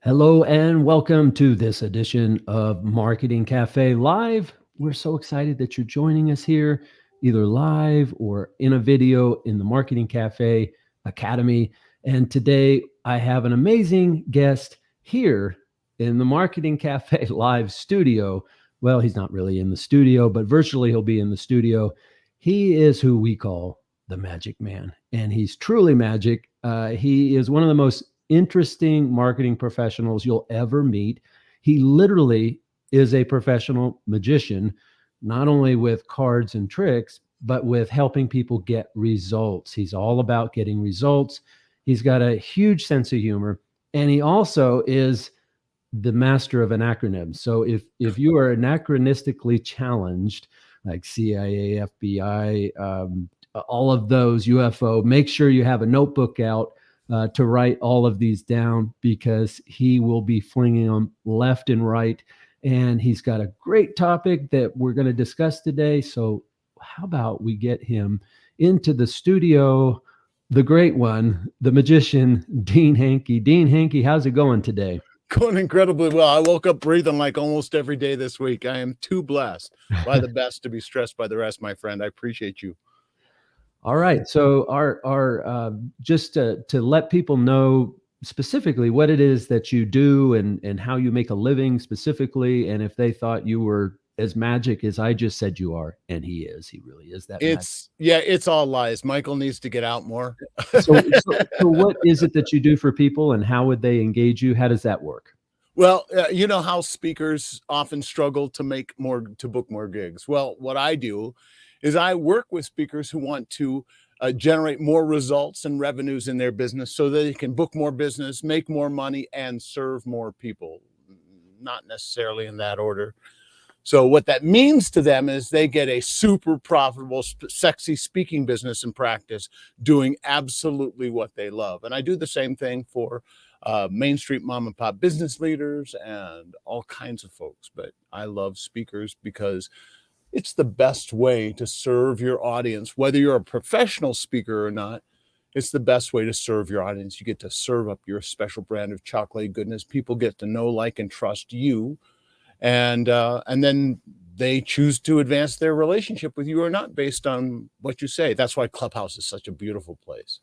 Hello and welcome to this edition of Marketing Cafe Live. We're so excited that you're joining us here, either live or in a video in the Marketing Cafe Academy. And today I have an amazing guest here in the Marketing Cafe Live studio. Well, he's not really in the studio, but virtually he'll be in the studio. He is who we call the Magic Man, and he's truly magic. He is one of the most interesting marketing professionals you'll ever meet. He literally is a professional magician, not only with cards and tricks, but with helping people get results. He's all about getting results. He's got a huge sense of humor, and he also is the master of anacronyms. So if you are anachronistically challenged, like CIA, FBI, all of those, UFO, make sure you have a notebook out to write all of these down, because he will be flinging them left and right. And he's got a great topic that we're going to discuss today. So how about we get him into the studio, the great one, the magician, Dean Hankey. Dean Hankey, how's it going today? Going incredibly well. I woke up breathing like almost every day this week. I am too blessed by the best to be stressed by the rest, my friend. I appreciate you. All right. So our just to let people know specifically what it is that you do and how you make a living specifically, and if they thought you were as magic as I just said you are, and he is, he really is that magic. It's all lies. Michael needs to get out more. So what is it that you do for people, and how would they engage you? How does that work? Well, you know how speakers often struggle to book more gigs. Well, what I do is I work with speakers who want to generate more results and revenues in their business so that they can book more business, make more money, and serve more people. Not necessarily in that order. So what that means to them is they get a super profitable, sexy speaking business and practice doing absolutely what they love. And I do the same thing for Main Street mom and pop business leaders and all kinds of folks. But I love speakers because it's the best way to serve your audience, whether you're a professional speaker or not. It's the best way to serve your audience. You get to serve up your special brand of chocolate goodness. People get to know, like, and trust you, and then they choose to advance their relationship with you or not based on what you say. That's why Clubhouse is such a beautiful place.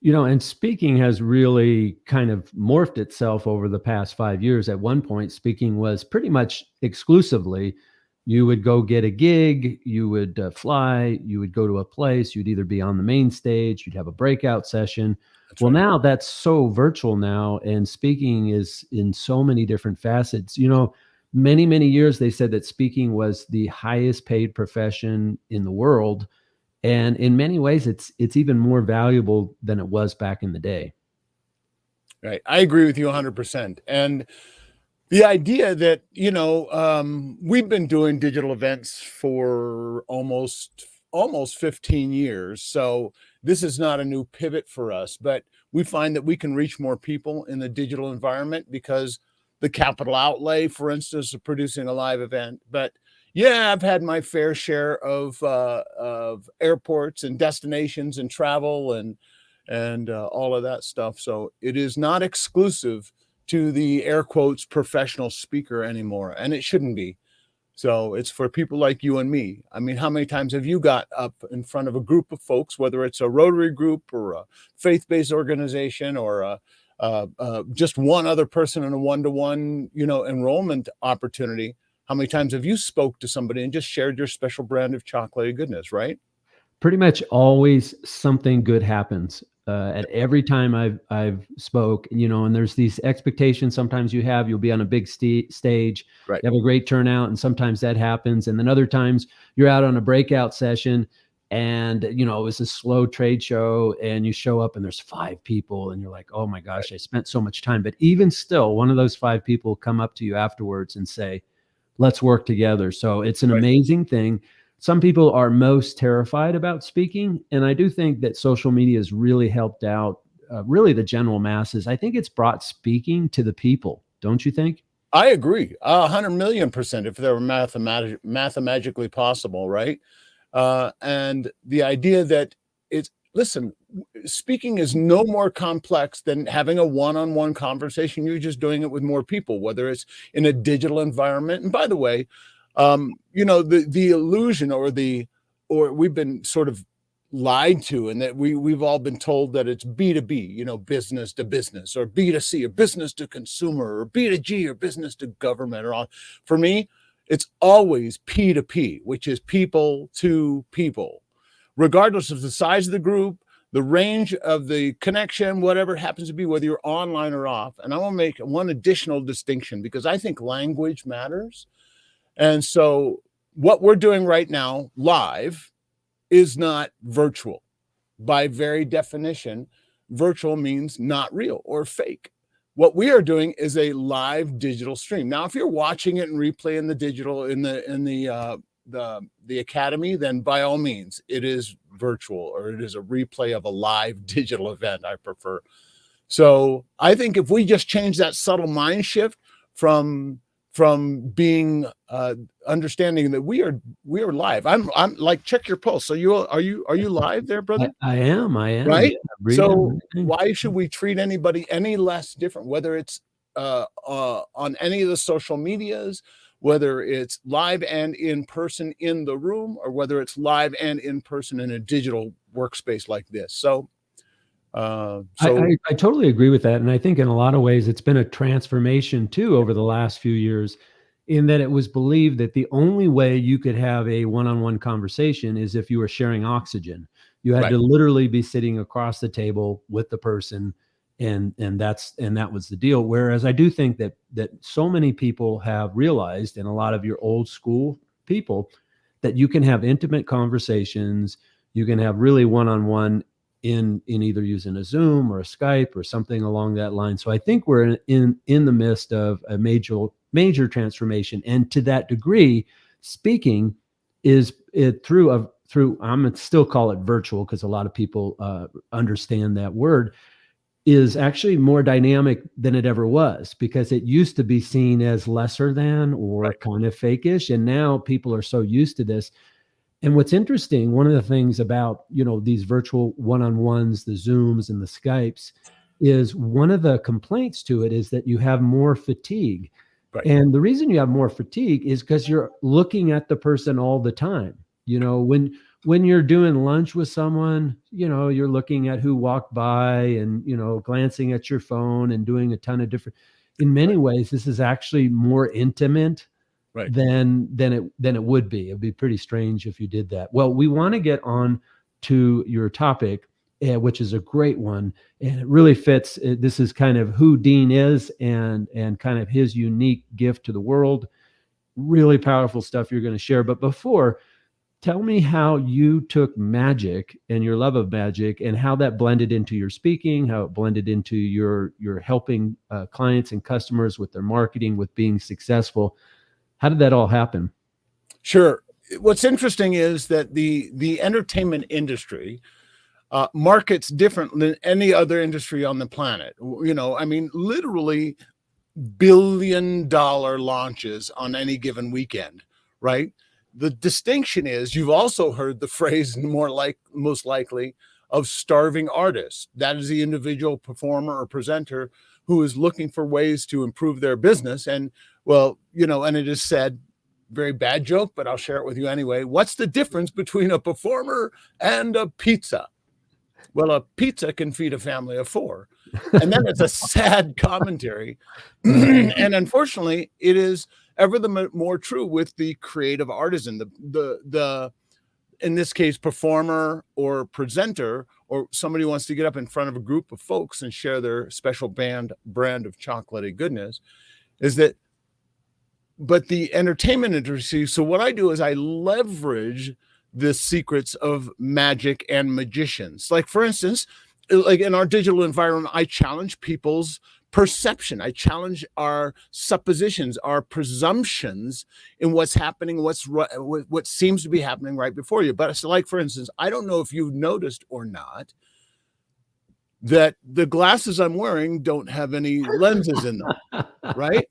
And speaking has really kind of morphed itself over the past 5 years. At one point, speaking was pretty much exclusively, you would go get a gig, you would fly, you would go to a place, you'd either be on the main stage, you'd have a breakout session. That's Well, right. now that's so virtual now, and speaking is in so many different facets. Many, many years they said that speaking was the highest paid profession in the world. And in many ways, it's even more valuable than it was back in the day. Right. I agree with you 100%. And the idea that, we've been doing digital events for almost 15 years. So this is not a new pivot for us, but we find that we can reach more people in the digital environment because the capital outlay, for instance, of producing a live event. But yeah, I've had my fair share of airports and destinations and travel and all of that stuff. So it is not exclusive to the air quotes professional speaker anymore, and it shouldn't be. So it's for people like you and me. I mean, how many times have you got up in front of a group of folks, whether it's a Rotary group or a faith-based organization or just one other person in a one-to-one, enrollment opportunity? How many times have you spoke to somebody and just shared your special brand of chocolatey goodness, right? Pretty much always something good happens at every time I've spoke. And there's these expectations. Sometimes you'll be on a big stage, Right. you have a great turnout, and sometimes that happens. And then other times you're out on a breakout session, and it was a slow trade show, and you show up and there's 5 people, and you're like, oh my gosh, I spent so much time. But even still, one of those 5 people come up to you afterwards and say, let's work together. So it's an Right. amazing thing. Some people are most terrified about speaking, and I do think that social media has really helped out really the general masses. I think it's brought speaking to the people, don't you think? I agree 100,000,000% if they were mathematically possible, right? And the idea that listen, speaking is no more complex than having a one-on-one conversation. You're just doing it with more people, whether it's in a digital environment. And by the way, the illusion or we've been sort of lied to, and that we've all been told that it's B2B, business to business, or B2C, or business to consumer, or B2G, or business to government, or all. For me, it's always P2P, which is people to people, regardless of the size of the group, the range of the connection, whatever it happens to be, whether you're online or off. And I want to make one additional distinction, because I think language matters. And so what we're doing right now live is not virtual. By very definition, virtual means not real or fake. What we are doing is a live digital stream. Now, if you're watching it and replay in the digital in the academy, then by all means, it is virtual, or it is a replay of a live digital event. I prefer. So I think if we just change that subtle mind shift from being understanding that we are live. I'm like, check your pulse. So are you live there, brother? I am. Right. Yeah, So why should we treat anybody any less different, whether it's on any of the social medias, whether it's live and in person in the room, or whether it's live and in person in a digital workspace like this. So I totally agree with that. And I think in a lot of ways, it's been a transformation too over the last few years, in that it was believed that the only way you could have a one-on-one conversation is if you were sharing oxygen. You had to literally be sitting across the table with the person, and that was the deal. Whereas I do think that so many people have realized, and a lot of your old school people, that you can have intimate conversations, you can have really one-on-one in either using a Zoom or a Skype or something along that line. So I think we're in the midst of a major transformation. And to that degree, speaking is it through I'm gonna still call it virtual, because a lot of people understand that word, is actually more dynamic than it ever was, because it used to be seen as lesser than, or kind of fakeish. And now people are so used to this. And what's interesting, one of the things about, these virtual one-on-ones, the Zooms and the Skypes, is one of the complaints to it is that you have more fatigue. Right. And the reason you have more fatigue is because you're looking at the person all the time. When you're doing lunch with someone, you're looking at who walked by, and, glancing at your phone and doing a ton of different, in many ways, this is actually more intimate than it would be. It'd be pretty strange if you did that. Well, we want to get on to your topic, which is a great one, and it really fits. This is kind of who Dean is, and kind of his unique gift to the world. Really powerful stuff you're going to share. But before, tell me how you took magic and your love of magic, and how that blended into your speaking, how it blended into your helping clients and customers with their marketing, with being successful. How did that all happen? Sure. What's interesting is that the entertainment industry markets different than any other industry on the planet. Literally billion-dollar launches on any given weekend, right? The distinction is, you've also heard the phrase, most likely, of starving artists. That is the individual performer or presenter who is looking for ways to improve their business. And and it is said, very bad joke, but I'll share it with you anyway. What's the difference between a performer and a pizza? Well, a pizza can feed a family of 4. And then it's a sad commentary. And unfortunately, it is ever the more true with the creative artisan, the in this case, performer or presenter, or somebody who wants to get up in front of a group of folks and share their special brand of chocolatey goodness, but the entertainment industry. So what I do is I leverage the secrets of magic and magicians. Like, for instance, like in our digital environment, I challenge people's perception. I challenge our suppositions, our presumptions in what's happening, what seems to be happening right before you. But it's like, for instance, I don't know if you've noticed or not that the glasses I'm wearing don't have any lenses in them, right?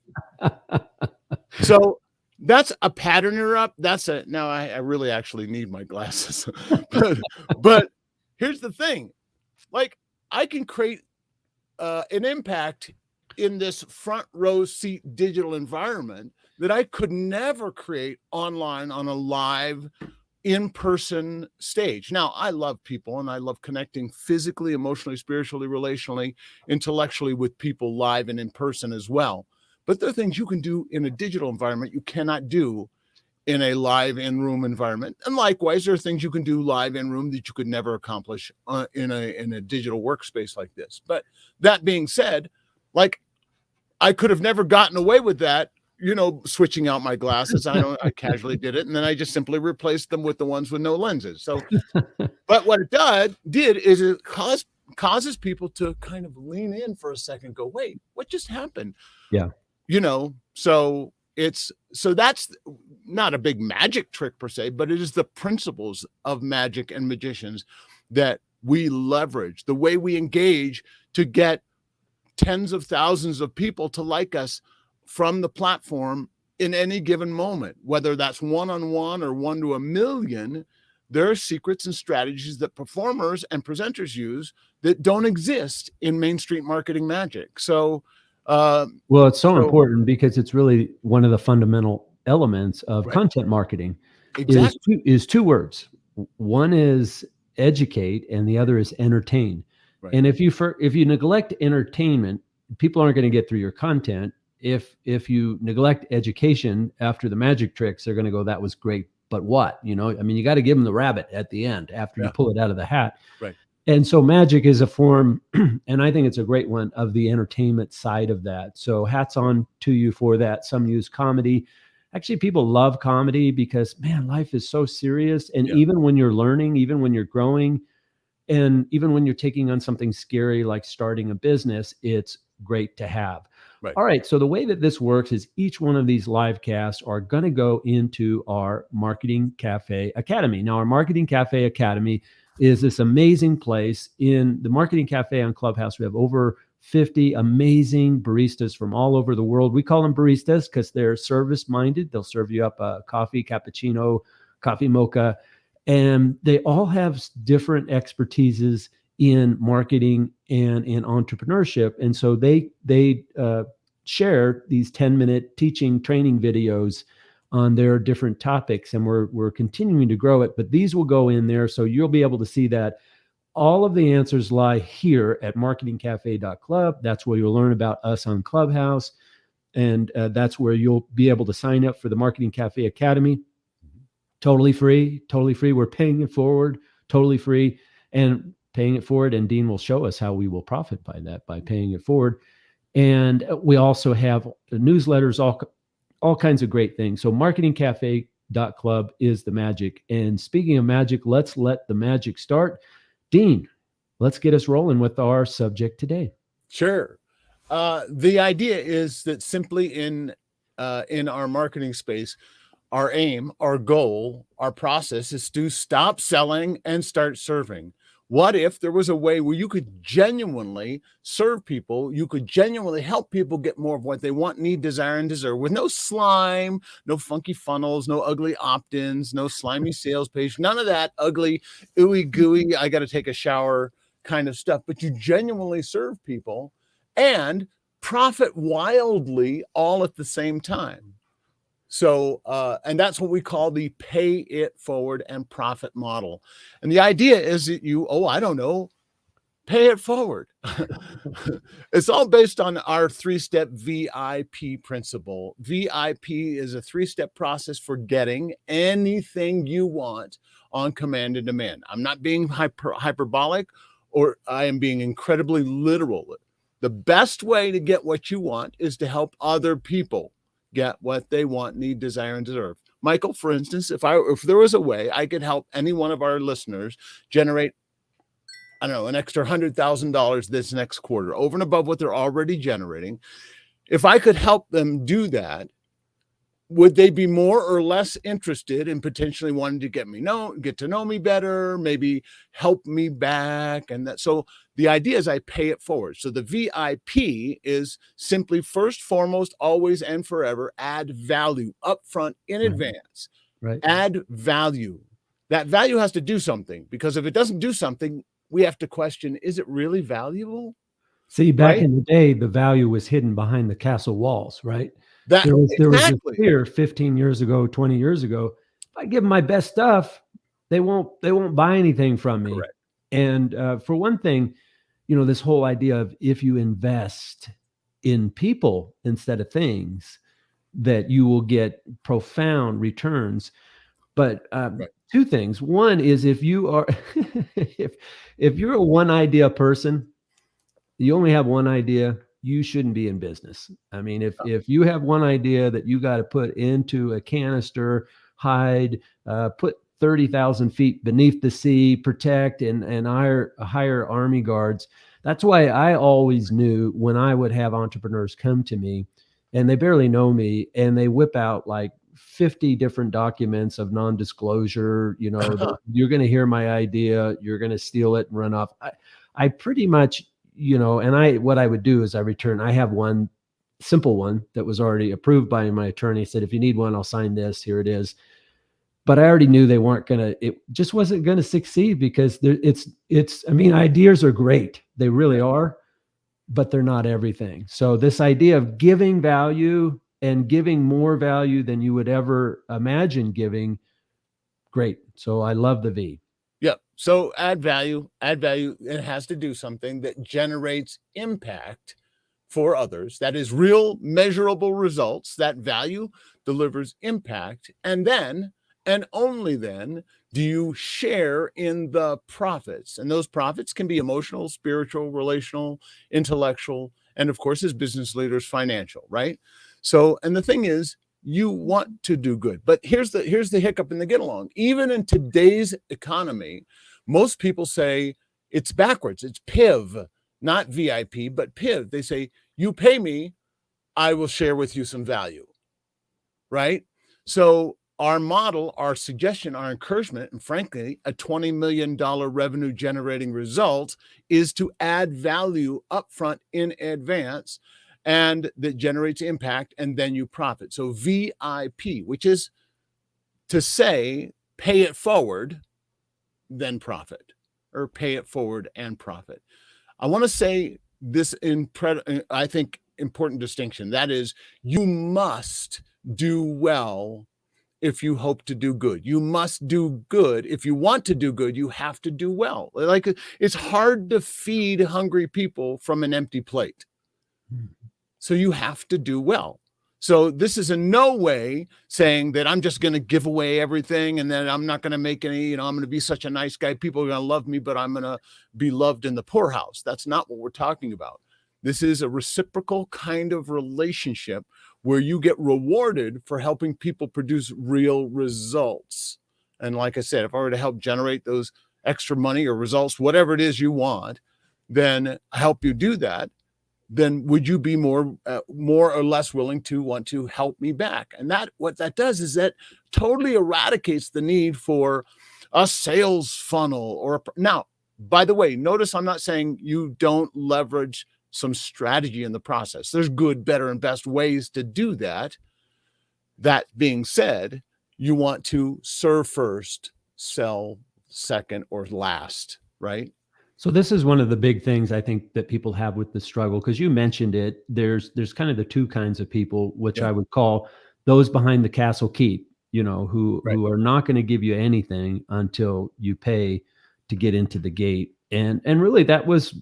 So that's a pattern interrupt. Now I really actually need my glasses. but here's the thing. like I can create an impact in this front row seat digital environment that I could never create online on a live in-person stage. Now, I love people and I love connecting physically, emotionally, spiritually, relationally, intellectually with people live and in person as well. But there are things you can do in a digital environment you cannot do in a live in-room environment. And likewise, there are things you can do live in-room that you could never accomplish in a digital workspace like this. But that being said, like I could have never gotten away with that, switching out my glasses. I casually did it, and then I just simply replaced them with the ones with no lenses. So, but what it did is it causes people to kind of lean in for a second, go, wait, what just happened? Yeah. So that's not a big magic trick per se, but it is the principles of magic and magicians that we leverage, the way we engage to get tens of thousands of people to like us from the platform in any given moment, whether that's one-on-one or 1 to 1,000,000. There are secrets and strategies that performers and presenters use that don't exist in Main Street marketing magic. So, well, it's so important because it's really one of the fundamental elements of right. content marketing. Exactly. Is two words. One is educate and the other is entertain. Right. And if you neglect entertainment, people aren't going to get through your content. If you neglect education after the magic tricks, they're going to go, that was great, but what? I mean, you got to give them the rabbit at the end after you pull it out of the hat. Right. And so magic is a form, and I think it's a great one, of the entertainment side of that. So hats on to you for that. Some use comedy. Actually, people love comedy because, man, life is so serious. And even when you're learning, even when you're growing, and even when you're taking on something scary like starting a business, it's great to have. Right. All right. So the way that this works is each one of these live casts are going to go into our Marketing Cafe Academy. Now, our Marketing Cafe Academy is this amazing place. In the Marketing Cafe on Clubhouse, we have over 50 amazing baristas from all over the world. We call them baristas because they're service-minded. They'll serve you up a coffee, cappuccino, coffee mocha, and they all have different expertises in marketing and in entrepreneurship. And so they share these 10-minute teaching training videos on their different topics, and we're continuing to grow it, but these will go in there. So you'll be able to see that all of the answers lie here at marketingcafe.club. That's where you'll learn about us on Clubhouse. And that's where you'll be able to sign up for the Marketing Cafe Academy. Totally free. We're paying it forward, totally free, and paying it forward. And Dean will show us how we will profit by that, by paying it forward. And we also have newsletters, all kinds of great things. So marketingcafe.club is the magic. And speaking of magic, let's let the magic start. Dean, let's get us rolling with our subject today. Sure. The idea is that simply in our marketing space, our aim, our goal, our process is to stop selling and start serving. What if there was a way where you could genuinely serve people, you could genuinely help people get more of what they want, need, desire, and deserve, with no slime, no funky funnels, no ugly opt-ins, no slimy sales page, none of that ugly, ooey gooey, I got to take a shower kind of stuff, but you genuinely serve people and profit wildly all at the same time. So, and that's what we call the pay it forward and profit model. And the idea is that pay it forward. It's all based on our 3-step VIP principle. VIP is a 3-step process for getting anything you want on command and demand. I'm not being hyperbolic, or I am being incredibly literal. The best way to get what you want is to help other people get what they want, need, desire, and deserve. Michael, for instance, if there was a way I could help any one of our listeners generate, I don't know, an extra $100,000 this next quarter, over and above what they're already generating, if I could help them do that, would they be more or less interested in potentially wanting to get to know me better, maybe help me back? And that, so the idea is I pay it forward. So the VIP is simply, first, foremost, always and forever, add value upfront in advance. Right. Add value. That value has to do something, because if it doesn't do something, we have to question, is it really valuable? See, back Right? in the day, the value was hidden behind the castle walls, right? That There was a exactly. fear 15 years ago, 20 years ago. If I give them my best stuff, they won't buy anything from me. Correct. And for one thing, this whole idea of if you invest in people instead of things, that you will get profound returns. But Right. two things. One is if you are if you're a one idea person, you only have one idea, you shouldn't be in business. I mean, if you have one idea that you got to put into a canister, hide, put 30,000 feet beneath the sea, protect, and hire army guards. That's why I always knew when I would have entrepreneurs come to me, and they barely know me, and they whip out like 50 different documents of non-disclosure. You're going to hear my idea, you're going to steal it and run off. I pretty much, and what I would do is I have one simple one that was already approved by my attorney. Said, if you need one, I'll sign this. Here it is. But I already knew it just wasn't going to succeed because I mean, ideas are great. They really are, but they're not everything. So this idea of giving value and giving more value than you would ever imagine giving, great. So I love the V. Yeah. So add value, it has to do something that generates impact for others. That is real measurable results. That value delivers impact. And then, and only then, do you share in the profits. And those profits can be emotional, spiritual, relational, intellectual, and of course, as business leaders, financial, right? So, and the thing is, you want to do good. But here's the hiccup in the get along. Even in today's economy, most people say it's backwards. It's PIV, not VIP, but PIV. They say, you pay me, I will share with you some value, right? So our model, our suggestion, our encouragement, and frankly, a $20 million revenue generating result is to add value upfront in advance, and that generates impact, and then you profit. So VIP, which is to say, pay it forward, then profit, or pay it forward and profit. I want to say this I think important distinction. That is, you must do well if you hope to do good. You must do good. If you want to do good, you have to do well. Like, it's hard to feed hungry people from an empty plate. So you have to do well. So this is in no way saying that I'm just going to give away everything and then I'm not going to make any, I'm going to be such a nice guy. People are going to love me, but I'm going to be loved in the poorhouse. That's not what we're talking about. This is a reciprocal kind of relationship where you get rewarded for helping people produce real results. And like I said, if I were to help generate those extra money or results, whatever it is you want, then help you do that, then would you be more or less willing to want to help me back? And that, what that does is that totally eradicates the need for a sales funnel now, by the way, notice I'm not saying you don't leverage some strategy in the process. There's good, better, and best ways to do that. That being said, you want to serve first, sell second, or last, right? So this is one of the big things I think that people have with the struggle, because you mentioned it. There's kind of the two kinds of people, which Yeah. I would call those behind the castle keep, Right. who are not going to give you anything until you pay to get into the gate. And really that was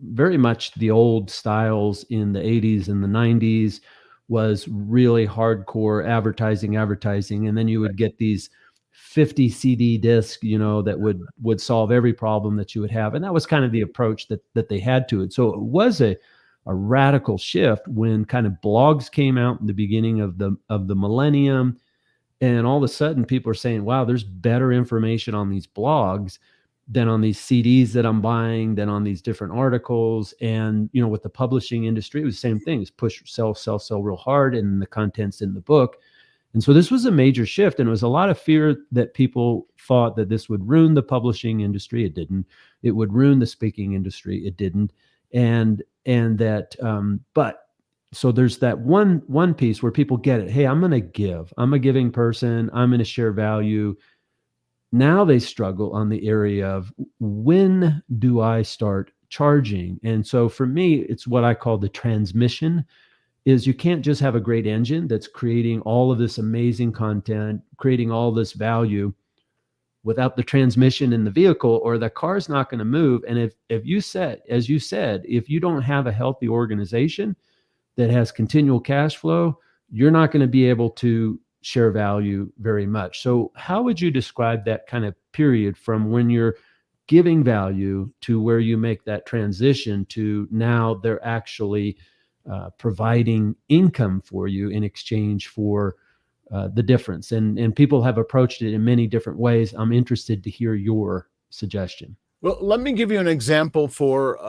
very much the old styles in the 80s and the 90s, was really hardcore advertising, and then you would get these 50 CD discs, that would solve every problem that you would have. And that was kind of the approach that they had to it. So it was a radical shift when kind of blogs came out in the beginning of the millennium. And all of a sudden people are saying, wow, there's better information on these blogs than on these CDs that I'm buying, than on these different articles. And, with the publishing industry, it was the same thing. It's push, sell real hard, and the content's in the book. And so this was a major shift, and it was a lot of fear that people thought that this would ruin the publishing industry. It didn't. It would ruin the speaking industry. It didn't. And that, but so there's that one piece where people get it. Hey, I'm going to give. I'm a giving person. I'm going to share value. Now they struggle on the area of, when do I start charging? And so for me, it's what I call the transmission. Is you can't just have a great engine that's creating all of this amazing content, creating all this value, without the transmission in the vehicle, or the car's not going to move. And if you said, as you said, if you don't have a healthy organization that has continual cash flow, you're not going to be able to share value very much. So how would you describe that kind of period from when you're giving value to where you make that transition to now they're actually providing income for you in exchange for the difference? And people have approached it in many different ways. I'm interested to hear your suggestion. Well, let me give you an example for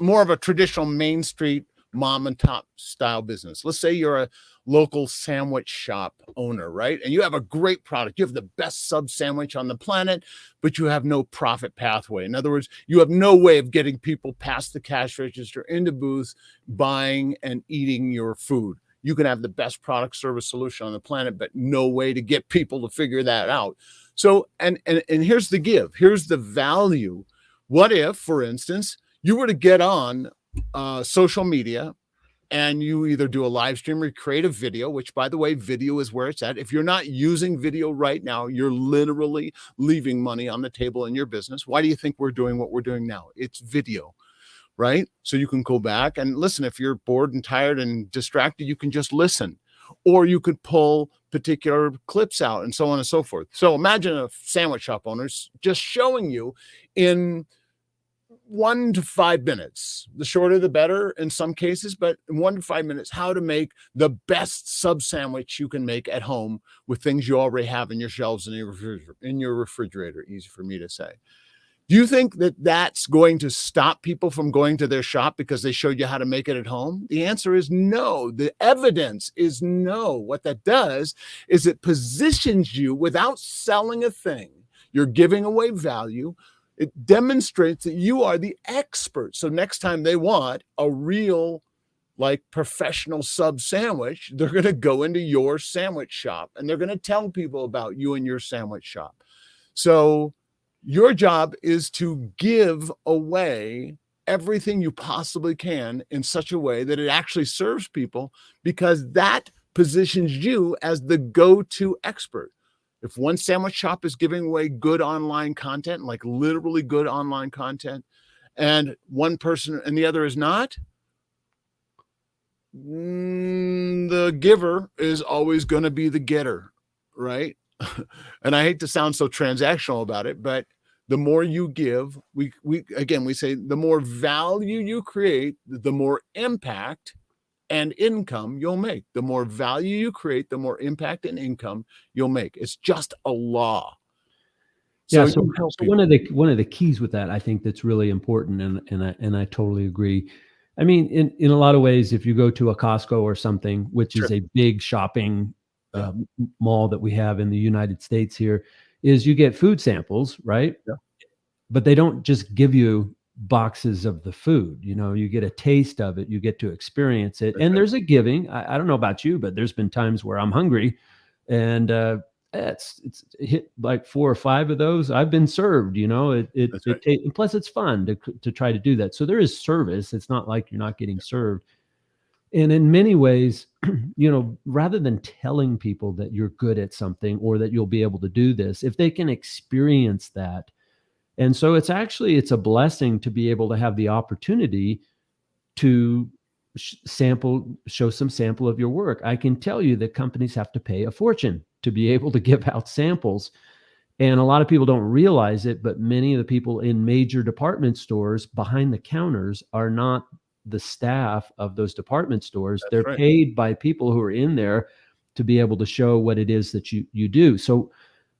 more of a traditional Main Street mom and pop style business. Let's say you're a local sandwich shop owner, right? And you have a great product. You have the best sub sandwich on the planet, but you have no profit pathway. In other words, you have no way of getting people past the cash register into booths, buying and eating your food. You can have the best product service solution on the planet, but no way to get people to figure that out. So, and here's the give, here's the value. What if, for instance, you were to get on social media and you either do a live stream or create a video, which, by the way, video is where it's at. If you're not using video right now, you're literally leaving money on the table in your business. Why do you think we're doing what we're doing now? It's video, right? So you can go back and listen. If you're bored and tired and distracted, you can just listen, or you could pull particular clips out and so on and so forth. So imagine a sandwich shop owner's just showing you in 1 to 5 minutes, the shorter the better in some cases, but in 1 to 5 minutes, how to make the best sub sandwich you can make at home with things you already have in your shelves and in your refrigerator. Easy for me to say. Do you think that that's going to stop people from going to their shop because they showed you how to make it at home? The answer is no. The evidence is no. What that does is it positions you without selling a thing. You're giving away value. It demonstrates that you are the expert. So next time they want a real, like, professional sub sandwich, they're going to go into your sandwich shop and they're going to tell people about you and your sandwich shop. So your job is to give away everything you possibly can in such a way that it actually serves people, because that positions you as the go-to expert. If one sandwich shop is giving away good online content, like literally good online content, and one person and the other is not, the giver is always going to be the getter, right? And I hate to sound so transactional about it, but the more you give, we say the more value you create, the more impact and income you'll make. The more value you create, the more impact and income you'll make. It's just a law. So, yeah, so one of the keys with that, I think, that's really important, and I totally agree. I mean, in a lot of ways, if you go to a Costco or something, which is a big shopping mall that we have in the United States here, is you get food samples, right? Yeah. But they don't just give you boxes of the food. You get a taste of it, you get to experience it. And there's a giving. I don't know about you, but there's been times where I'm hungry, and it's hit like 4 or 5 of those. I've been served, and plus it's fun to try to do that. So there is service. It's not like you're not getting served. And in many ways, rather than telling people that you're good at something or that you'll be able to do this, if they can experience that. And so it's a blessing to be able to have the opportunity to show some sample of your work. I can tell you that companies have to pay a fortune to be able to give out samples. And a lot of people don't realize it, but many of the people in major department stores behind the counters are not the staff of those department stores. They're paid by people who are in there to be able to show what it is that you do. So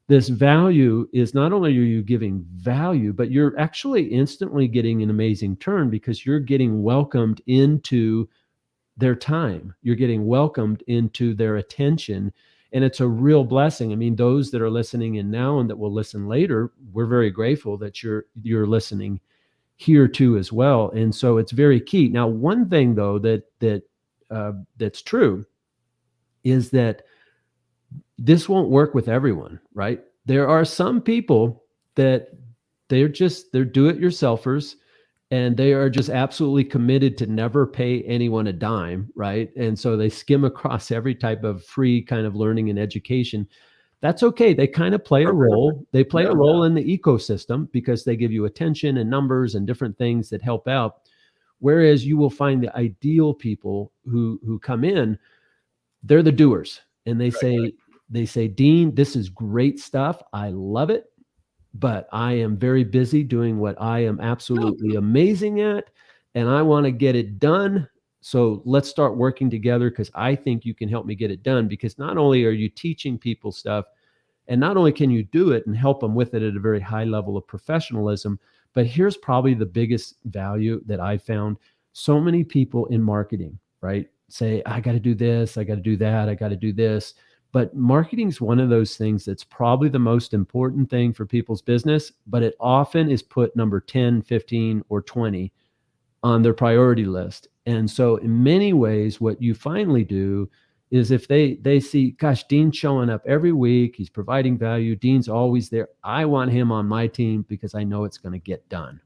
this value is, not only are you giving value, but you're actually instantly getting an amazing turn, because you're getting welcomed into their time. You're getting welcomed into their attention. And it's a real blessing. I mean, those that are listening in now and that will listen later, we're very grateful that you're listening here too as well. And so it's very key. Now, one thing though that's true is that this won't work with everyone, right? there are some people that they're do-it-yourselfers, and they are just absolutely committed to never pay anyone a dime, right? And so they skim across every type of free kind of learning and education. That's okay. They kind of play a Perfect. role. They play a Yeah. role in the ecosystem because they give you attention and numbers and different things that help out. Whereas you will find the ideal people who come in, they're the doers, and they say, Dean, this is great stuff. I love it, but I am very busy doing what I am Yeah. absolutely amazing at, and I want to get it done. So let's start working together because I think you can help me get it done. Because not only are you teaching people stuff, and not only can you do it and help them with it at a very high level of professionalism, but here's probably the biggest value that I found. So many people in marketing, right, say, I got to do this, I got to do that, I got to do this. But marketing is one of those things that's probably the most important thing for people's business, but it often is put number 10, 15, or 20 on their priority list. And so in many ways, what you finally do is if they see, gosh, Dean's showing up every week, he's providing value, Dean's always there, I want him on my team because I know it's going to get done.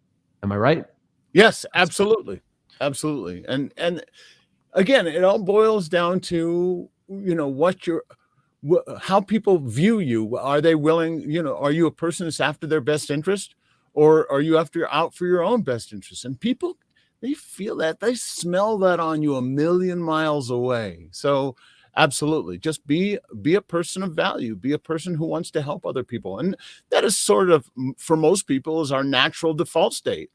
Am I right? Yes, absolutely. Absolutely. And again, it all boils down to, how people view you. Are they willing, are you a person that's after their best interest, or are you out for your own best interest? And people, they feel that, they smell that on you a million miles away. So absolutely, just be a person of value, be a person who wants to help other people. And that is sort of, for most people, is our natural default state.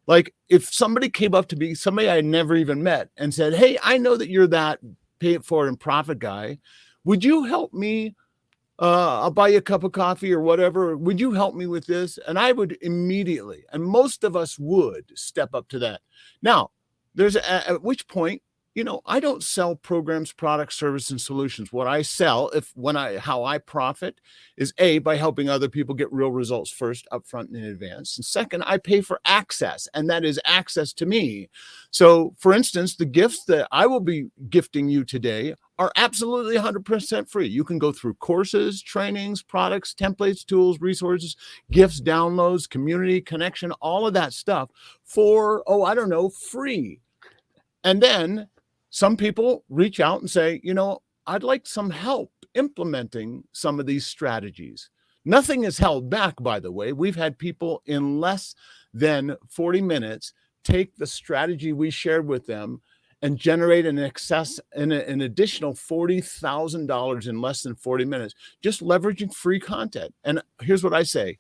Like if somebody came up to me, somebody I had never even met, and said, hey, I know that you're that pay it forward and profit guy. Would you help me? I'll buy you a cup of coffee or whatever. Would you help me with this? And I would immediately, and most of us would step up to that. Now, at which point, I don't sell programs, products, services, and solutions. What I sell, how I profit is by helping other people get real results first, upfront and in advance. And second, I pay for access, and that is access to me. So for instance, the gifts that I will be gifting you today are absolutely 100% free. You can go through courses, trainings, products, templates, tools, resources, gifts, downloads, community, connection, all of that stuff for, free. And then some people reach out and say, I'd like some help implementing some of these strategies. Nothing is held back, by the way. We've had people in less than 40 minutes take the strategy we shared with them and generate an additional $40,000 in less than 40 minutes, just leveraging free content. And here's what I say: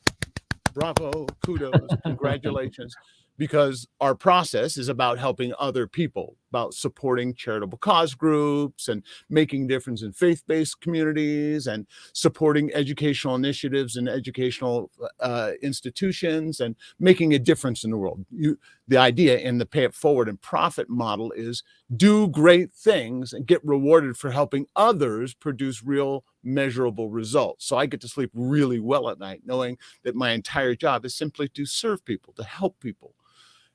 bravo, kudos, congratulations, because our process is about helping other people, about supporting charitable cause groups and making difference in faith-based communities and supporting educational initiatives and educational institutions and making a difference in the world. The idea in the pay it forward and profit model is do great things and get rewarded for helping others produce real measurable results. So I get to sleep really well at night knowing that my entire job is simply to serve people, to help people,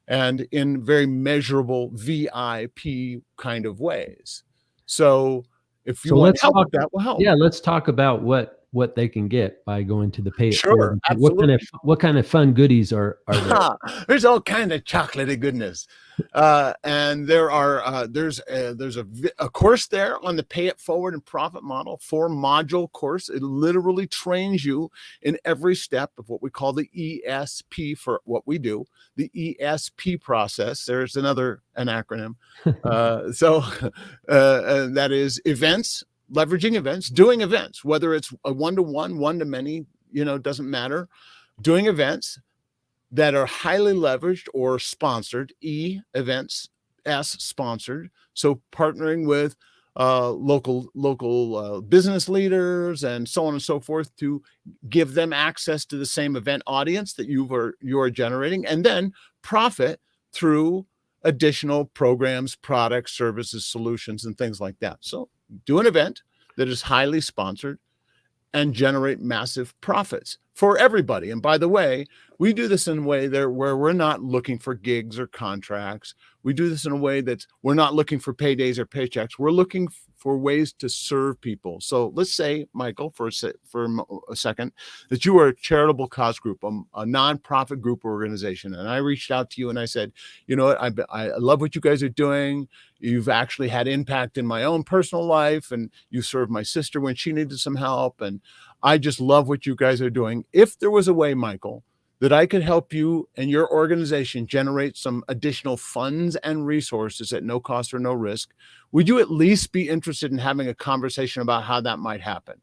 and in very measurable VIP kind of ways. So if you So want let's help talk. with that, will help. Yeah, let's talk about what they can get by going to the Pay It Sure, Forward. absolutely. What kind of fun goodies are there? There's all kind of chocolatey goodness, and there's a course there on the Pay It Forward and Profit model, 4-module course. It literally trains you in every step of what we call the ESP for what we do, the ESP process. There's an acronym. That is events, leveraging events, doing events, whether it's a one-to-one, one-to-many, doesn't matter. Doing events that are highly leveraged or sponsored, events, sponsored. So partnering with local business leaders and so on and so forth to give them access to the same event audience that you are generating, and then profit through additional programs, products, services, solutions, and things like that. So do an event that is highly sponsored and generate massive profits for everybody. And by the way, we do this in a way where we're not looking for gigs or contracts. We do this in a way that we're not looking for paydays or paychecks. We're looking for ways to serve people. So let's say, Michael, for a second, that you are a charitable cause group, a nonprofit group or organization, and I reached out to you and I said, you know what, I love what you guys are doing. You've actually had impact in my own personal life, and you served my sister when she needed some help, and I just love what you guys are doing. If there was a way, Michael, that I could help you and your organization generate some additional funds and resources at no cost or no risk, would you at least be interested in having a conversation about how that might happen?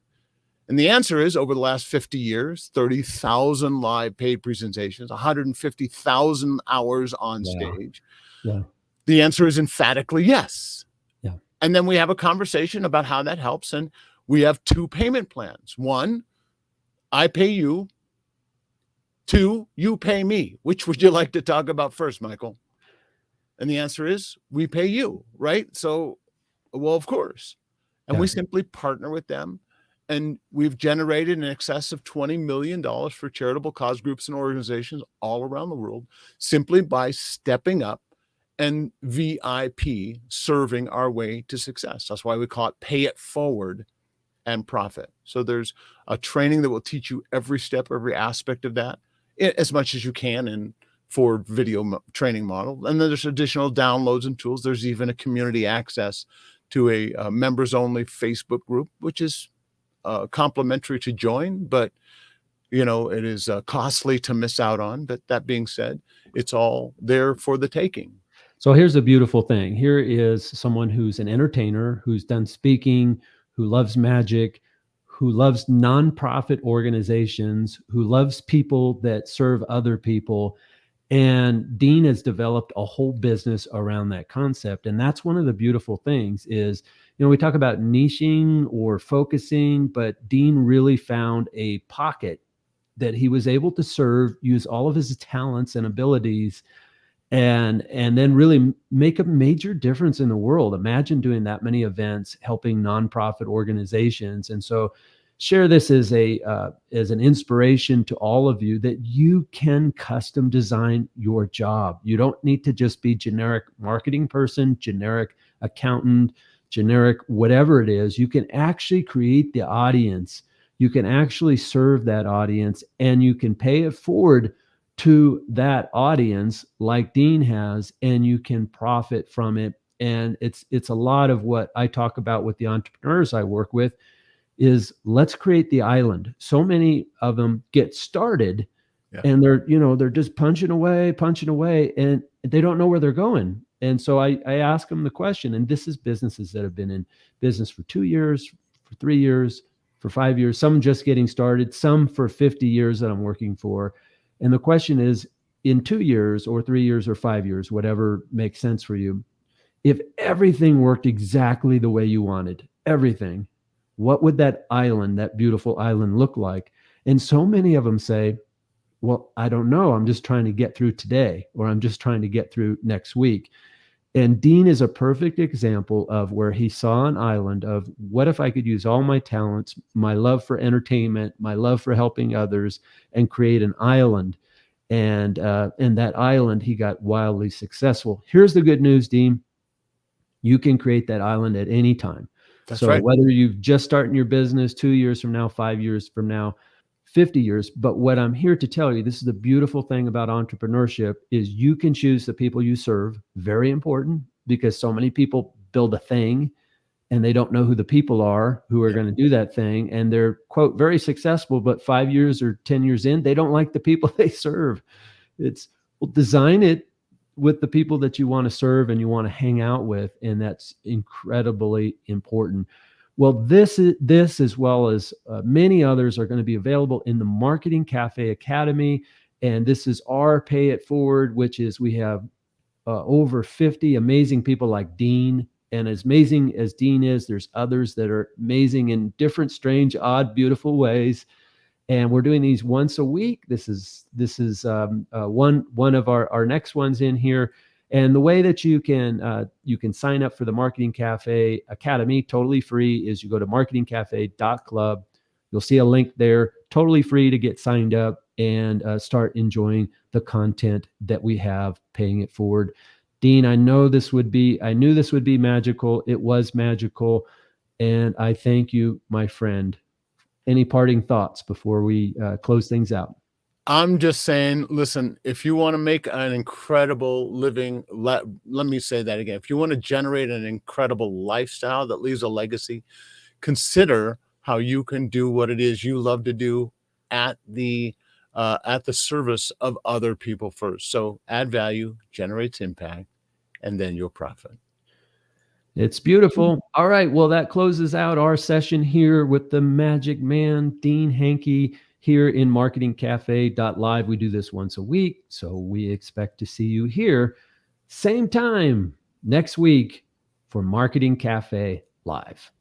And the answer is, over the last 50 years, 30,000 live paid presentations, 150,000 hours on Yeah. stage. Yeah. The answer is emphatically yes. Yeah. And then we have a conversation about how that helps. And we have two payment plans. One, I pay you. Two, you pay me. Which would you like to talk about first, Michael? And the answer is, we pay you, right? So, well, of course. And Yeah. we simply partner with them. And we've generated in excess of $20 million for charitable cause groups and organizations all around the world, simply by stepping up and VIP serving our way to success. That's why we call it pay it forward and profit. So there's a training that will teach you every step, every aspect of that, as much as you can in Ford video training model. And then there's additional downloads and tools. There's even a community access to a members only Facebook group, which is complimentary to join, but you know, it is costly to miss out on. But that being said, it's all there for the taking. So here's a beautiful thing. Here is someone who's an entertainer, who's done speaking, who loves magic, who loves nonprofit organizations, who loves people that serve other people. And Dean has developed a whole business around that concept. And that's one of the beautiful things is, you know, we talk about niching or focusing, but Dean really found a pocket that he was able to serve, use all of his talents and abilities, and then really make a major difference in the world. Imagine doing that many events, helping nonprofit organizations. And so share this as an inspiration to all of you that you can custom design your job. You don't need to just be generic marketing person, generic accountant, generic whatever it is. You can actually create the audience. You can actually serve that audience, and you can pay it forward to that audience like Dean has, and you can profit from it. And it's a lot of what I talk about with the entrepreneurs I work with is let's create the island. So many of them get started, Yeah. and they're just punching away, and they don't know where they're going. And so I ask them the question, and this is businesses that have been in business for 2 years, for 3 years, for 5 years, some just getting started, some for 50 years that I'm working for. And the question is, in 2 years or 3 years or 5 years, whatever makes sense for you, if everything worked exactly the way you wanted, everything, what would that island, that beautiful island, look like? And so many of them say, well, I don't know. I'm just trying to get through today, or I'm just trying to get through next week. And Dean is a perfect example of where he saw an island of what if I could use all my talents, my love for entertainment, my love for helping others, and create an island. And that island, he got wildly successful. Here's the good news, Dean. You can create that island at any time. That's So right. whether you've just starting your business 2 years from now, 5 years from now, 50 years. But what I'm here to tell you, this is the beautiful thing about entrepreneurship, is you can choose the people you serve. Very important, because so many people build a thing and they don't know who the people are who are going to do that thing. And they're, quote, very successful, but 5 years or 10 years in, they don't like the people they serve. It's, well, design it with the people that you want to serve and you want to hang out with. And that's incredibly important. Well, this as well as many others are going to be available in the Marketing Cafe Academy. And this is our Pay It Forward, which is we have over 50 amazing people like Dean. And as amazing as Dean is, there's others that are amazing in different, strange, odd, beautiful ways. And we're doing these once a week. This is one of our next ones in here. And the way that you can sign up for the Marketing Cafe Academy totally free is you go to marketingcafe.club. You'll see a link there, totally free to get signed up and start enjoying the content that we have, paying it forward. Dean, I knew this would be magical. It was magical. And I thank you, my friend. Any parting thoughts before we close things out? I'm just saying, listen, if you want to make an incredible living, let me say that again. If you want to generate an incredible lifestyle that leaves a legacy, consider how you can do what it is you love to do at the service of other people first. So add value, generates impact, and then you'll profit. It's beautiful. All right. Well, that closes out our session here with the magic man, Dean Hankey, here in Marketing Cafe Live. We do this once a week. So we expect to see you here same time next week for Marketing Cafe Live.